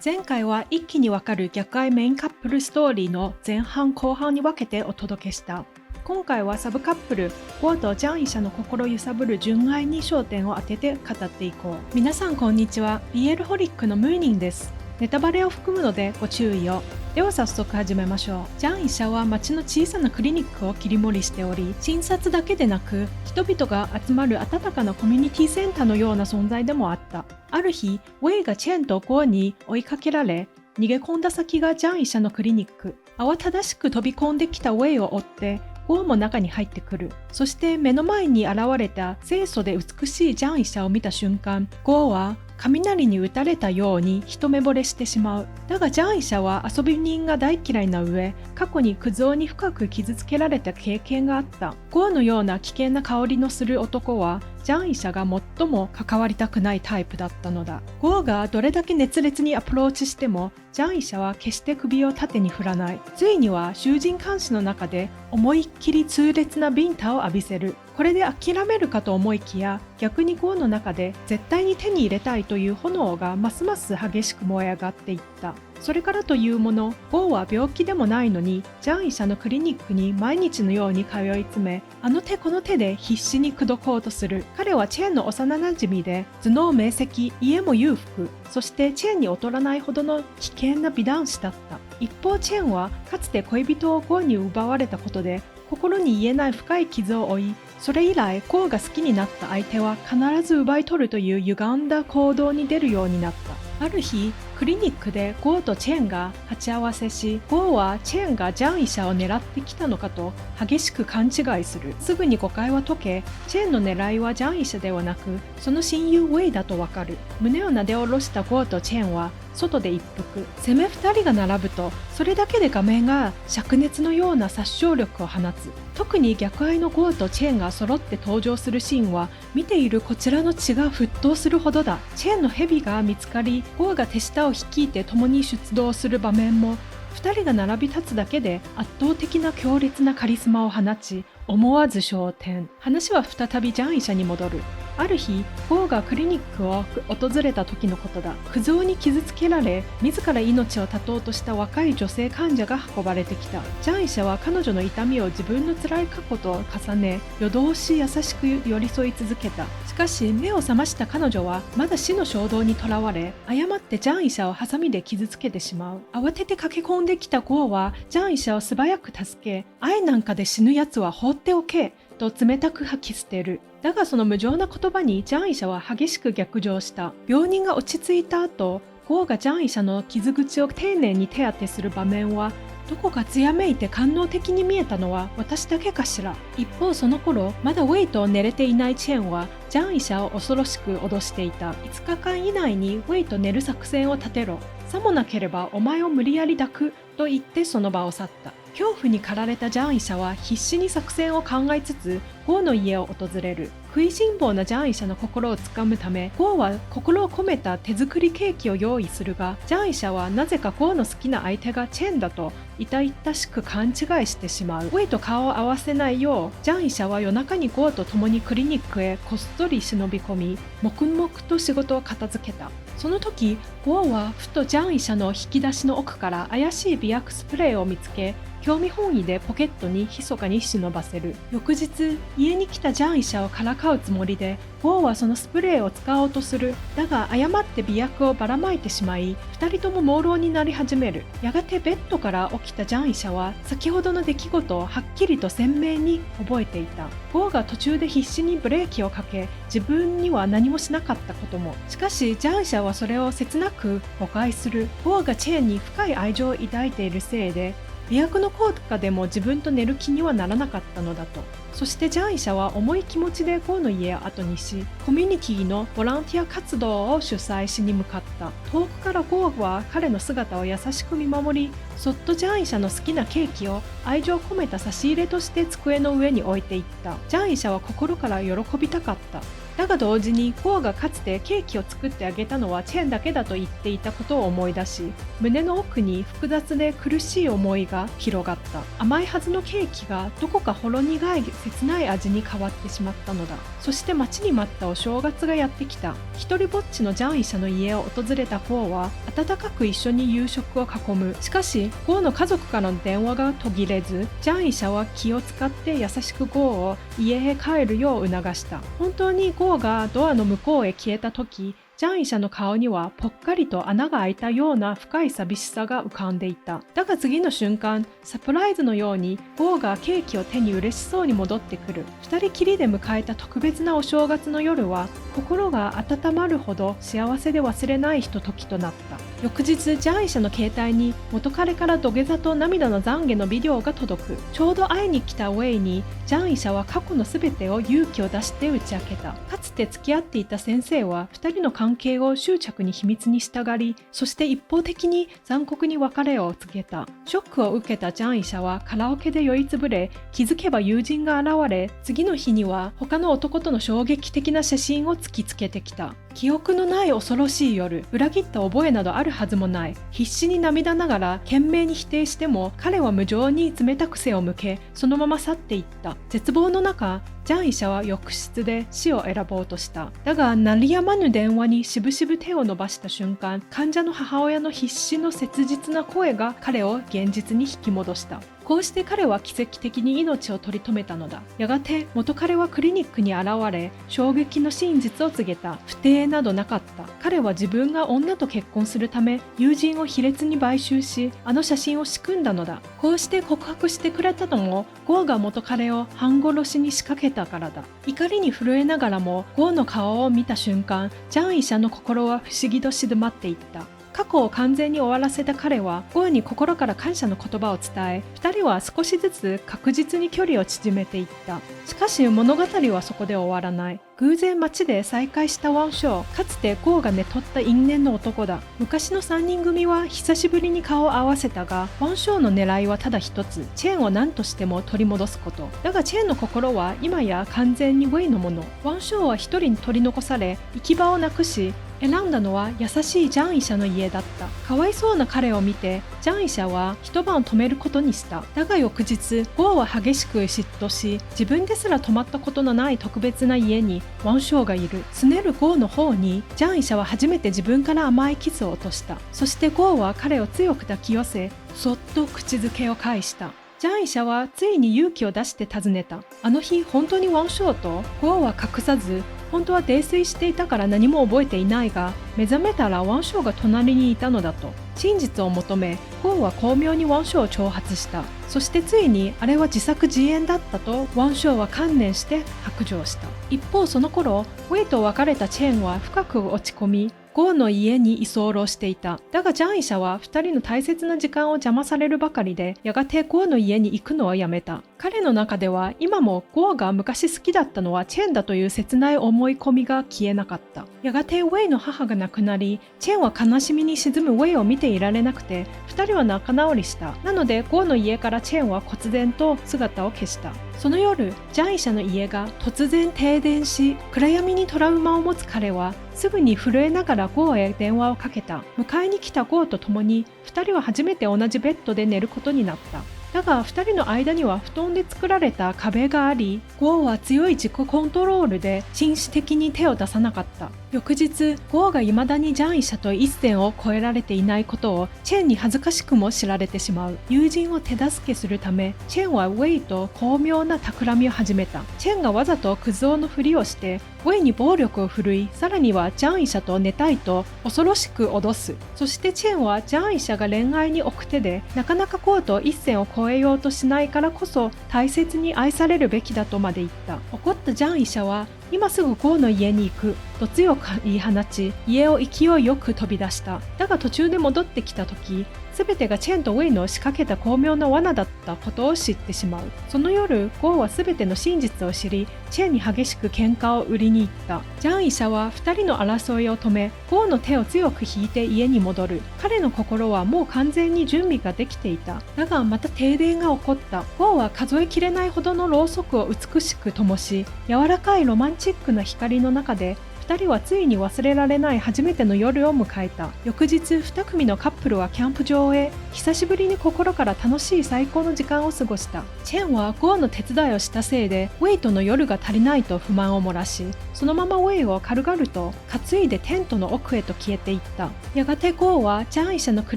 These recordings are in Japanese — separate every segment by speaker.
Speaker 1: 前回は一気にわかる逆愛メインカップルストーリーの前半後半に分けてお届けした。今回はサブカップル、ゴーとジャン医者の心揺さぶる純愛に焦点を当てて語っていこう。皆さんこんにちは。BL ホリックのムーニンです。ネタバレを含むのでご注意を。では早速始めましょう。ジャン医者は町の小さなクリニックを切り盛りしており、診察だけでなく、人々が集まる温かなコミュニティセンターのような存在でもあった。ある日、ウェイがチェンとゴーに追いかけられ、逃げ込んだ先がジャン医者のクリニック。慌ただしく飛び込んできたウェイを追って、ゴーも中に入ってくる。そして目の前に現れた清楚で美しいジャン医者を見た瞬間、ゴーは雷に打たれたように一目惚れしてしまう。だがジャン医者は遊び人が大嫌いな上、過去にクズ男に深く傷つけられた経験があった。ゴーのような危険な香りのする男は、ジャン医者が最も関わりたくないタイプだったのだ。ゴーがどれだけ熱烈にアプローチしても、ジャン医者は決して首を縦に振らない。ついには囚人監視の中で思いっきり痛烈なビンタを浴びせる。これで諦めるかと思いきや、逆にゴーの中で絶対に手に入れたいという炎がますます激しく燃え上がっていった。それからというもの、ゴーは病気でもないのに、ジャン医者のクリニックに毎日のように通い詰め、あの手この手で必死に口説こうとする。彼はチェーンの幼なじみで、頭脳明晰、家も裕福、そしてチェーンに劣らないほどの危険な美男子だった。一方、チェーンはかつて恋人をゴーに奪われたことで、心に癒えない深い傷を負い、それ以来ゴーが好きになった相手は必ず奪い取るという歪んだ行動に出るようになった。ある日、クリニックでゴーとチェーンが鉢合わせし、ゴーはチェーンがジャン医者を狙ってきたのかと激しく勘違いする。すぐに誤解は解け、チェーンの狙いはジャン医者ではなく、その親友ウェイだとわかる。胸をなで下ろしたゴーとチェーンは外で一服。攻め2人が並ぶと、それだけで画面が灼熱のような殺傷力を放つ。特に逆愛のゴーとチェーンが揃って登場するシーンは、見ているこちらの血が沸騰するほどだ。チェーンの蛇が見つかり、ゴーが手下を率いて共に出動する場面も、2人が並び立つだけで圧倒的な強烈なカリスマを放ち、思わず昇天。話は再びジャン医者に戻る。ある日、ゴーがクリニックを訪れた時のことだ。クズ男に傷つけられ、自ら命を絶とうとした若い女性患者が運ばれてきた。ジャン医者は彼女の痛みを自分の辛い過去と重ね、夜通し優しく寄り添い続けた。しかし、目を覚ました彼女は、まだ死の衝動にとらわれ、誤ってジャン医者をハサミで傷つけてしまう。慌てて駆け込んできたゴーは、ジャン医者を素早く助け、愛なんかで死ぬ奴は放っておけ、と冷たく吐き捨てる。だがその無情な言葉にジャン医者は激しく逆上した。病人が落ち着いた後、ゴーがジャン医者の傷口を丁寧に手当てする場面は、どこか艶めいて官能的に見えたのは私だけかしら。一方その頃、まだウェイと寝れていないチェーンは、ジャン医者を恐ろしく脅していた。5日間以内にウェイと寝る作戦を立てろ。さもなければお前を無理やり抱くと言ってその場を去った。恐怖に駆られたジャン医者は必死に作戦を考えつつ、ゴーの家を訪れる。食いしん坊なジャン医者の心をつかむため、ゴーは心を込めた手作りケーキを用意するが、ジャン医者はなぜかゴーの好きな相手がチェンだと痛々しく勘違いしてしまう。ゴーと顔を合わせないよう、ジャン医者は夜中にゴーと共にクリニックへこっそり忍び込み、黙々と仕事を片付けた。その時、ゴーはふとジャン医者の引き出しの奥から怪しい美薬スプレーを見つけ、興味本位でポケットに密かに忍ばせる。翌日、家に来たジャン医者をからかうつもりで、ゴーはそのスプレーを使おうとする。だが誤って美薬をばらまいてしまい、2人とも朦朧になり始める。やがてベッドから起きたジャン医者は、先ほどの出来事をはっきりと鮮明に覚えていた。ゴーが途中で必死にブレーキをかけ、自分には何もしなかったことも。しかし、ジャン医者はそれを切なく誤解する。ゴーがチェーンに深い愛情を抱いているせいで、美薬の効果でも自分と寝る気にはならなかったのだと。そしてジャン医者は重い気持ちでゴーの家を後にし、コミュニティのボランティア活動を主催しに向かった。遠くからゴーは彼の姿を優しく見守り、そっとジャン医者の好きなケーキを愛情込めた差し入れとして机の上に置いていった。ジャン医者は心から喜びたかった。だが同時にゴーがかつてケーキを作ってあげたのはチェンだけだと言っていたことを思い出し、胸の奥に複雑で苦しい思いが広がった。甘いはずのケーキがどこかほろ苦い切ない味に変わってしまったのだ。そして待ちに待ったお正月がやってきた。一人ぼっちのジャン医者の家を訪れたゴーは温かく一緒に夕食を囲む。しかしゴーの家族からの電話が途切れず、ジャン医者は気を使って優しくゴーを家へ帰るよう促した。本当にゴーがドアの向こうへ消えた時、ジャン医者の顔にはぽっかりと穴が開いたような深い寂しさが浮かんでいた。だが次の瞬間、サプライズのようにゴーがケーキを手に嬉しそうに戻ってくる。二人きりで迎えた特別なお正月の夜は心が温まるほど幸せで忘れないひとときとなった。翌日、ジャン医者の携帯に元彼から土下座と涙の懺悔のビデオが届く。ちょうど会いに来たウェイにジャン医者は過去の全てを勇気を出して打ち明けた。かつて付き合っていた先生は2人の関係を執着に秘密に従い、そして一方的に残酷に別れを告げた。ショックを受けたジャン医者はカラオケで酔いつぶれ、気づけば友人が現れ、次の日には他の男との衝撃的な写真を突きつけてきた。記憶のない恐ろしい夜、裏切った覚えなどあるはずもない。必死に涙ながら懸命に否定しても、彼は無情に冷たく背を向け、そのまま去っていった。絶望の中、ジャン医者は浴室で死を選ぼうとした。だが鳴りやまぬ電話にしぶしぶ手を伸ばした瞬間、患者の母親の必死の切実な声が彼を現実に引き戻した。こうして彼は奇跡的に命を取り留めたのだ。やがて元彼はクリニックに現れ、衝撃の真実を告げた。不貞などなかった。彼は自分が女と結婚するため友人を卑劣に買収し、あの写真を仕組んだのだ。こうして告白してくれたのもゴーが元彼を半殺しに仕掛けたからだ。怒りに震えながらもゴーの顔を見た瞬間、ジャン医者の心は不思議と静まっていった。過去を完全に終わらせた彼はゴーに心から感謝の言葉を伝え、2人は少しずつ確実に距離を縮めていった。しかし物語はそこで終わらない。偶然街で再会したワンショー、かつてゴーが寝取った因縁の男だ。昔の3人組は久しぶりに顔を合わせたが、ワンショーの狙いはただ一つ、チェーンを何としても取り戻すこと。だがチェーンの心は今や完全にウェイのもの。ワンショーは一人に取り残され、行き場をなくし、選んだのは優しいジャン医者の家だった。かわいそうな彼を見て、ジャン医者は一晩止めることにした。だが翌日、ゴーは激しく嫉妬し、自分ですら泊まったことのない特別な家にワンショーがいる。拗ねるゴーの方に、ジャン医者は初めて自分から甘いキスを落とした。そしてゴーは彼を強く抱き寄せ、そっと口づけを返した。ジャン医者はついに勇気を出して尋ねた。あの日本当にワンショーと？ゴーは隠さず、本当は泥酔していたから何も覚えていないが、目覚めたらワンショーが隣にいたのだと。真実を求め、ゴーは巧妙にワンショーを挑発した。そしてついにあれは自作自演だったとワンショーは観念して白状した。一方その頃、ウェイと別れたチェーンは深く落ち込み、ゴーの家に居候していた。だがジャン医者は2人の大切な時間を邪魔されるばかりで、やがてゴーの家に行くのをやめた。彼の中では今もゴーが昔好きだったのはチェンだという切ない思い込みが消えなかった。やがてウェイの母が亡くなり、チェンは悲しみに沈むウェイを見ていられなくて、2人は仲直りした。なのでゴーの家からチェンは忽然と姿を消した。その夜、ジャン医者の家が突然停電し、暗闇にトラウマを持つ彼はすぐに震えながらゴーへ電話をかけた。迎えに来たゴーと共に2人は初めて同じベッドで寝ることになった。だが2人の間には布団で作られた壁があり、ゴーは強い自己コントロールで紳士的に手を出さなかった。翌日、ゴーが未だにジャン医者と一線を越えられていないことをチェンに恥ずかしくも知られてしまう。友人を手助けするため、チェンはウェイと巧妙な企みを始めた。チェンがわざとクズ男のふりをしてウェイに暴力を振るい、さらにはジャン医者と寝たいと恐ろしく脅す。そしてチェンはジャン医者が恋愛に奥手で、なかなかゴーと一線を越えようとしないからこそ大切に愛されるべきだとまで言った。怒ったジャン医者は今すぐゴーの家に行くと強く言い放ち、家を勢いよく飛び出した。だが途中で戻ってきた時、全てがチェンとウェイの仕掛けた巧妙な罠だったことを知ってしまう。その夜、ゴーは全ての真実を知り、チェンに激しく喧嘩を売りに行った。ジャン医者は2人の争いを止め、ゴーの手を強く引いて家に戻る。彼の心はもう完全に準備ができていた。だがまた停電が起こった。ゴーは数えきれないほどのろうそくを美しく灯し、柔らかいロマンマンチックな光の中で2人はついに忘れられない初めての夜を迎えた。翌日2組のカップルはキャンプ場へ。久しぶりに心から楽しい最高の時間を過ごした。チェンはゴアの手伝いをしたせいでウェイとの夜が足りないと不満を漏らし、そのままウェイを軽々と担いでテントの奥へと消えていった。やがてゴーはジャン医者のク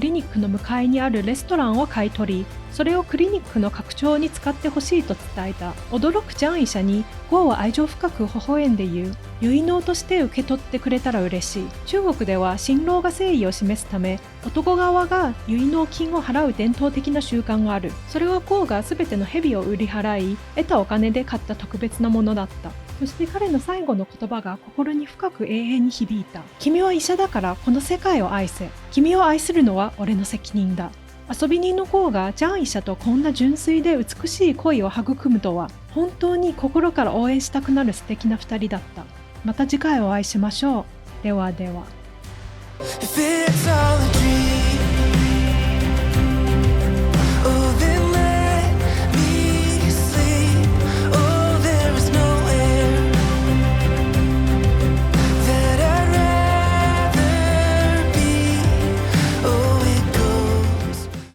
Speaker 1: リニックの向かいにあるレストランを買い取り、それをクリニックの拡張に使ってほしいと伝えた。驚くジャン医者にゴーは愛情深く微笑んで言う。結納として受け取ってくれたら嬉しい。中国では新郎が誠意を示すため、男側が結納金を払う伝統的な習慣がある。それはゴーが全ての蛇を売り払い、得たお金で買った特別なものだった。そして彼の最後の言葉が心に深く永遠に響いた。君は医者だからこの世界を愛せ。君を愛するのは俺の責任だ。遊び人のゴーがジャン医者とこんな純粋で美しい恋を育むとは、本当に心から応援したくなる素敵な2人だった。また次回お会いしましょう。ではでは。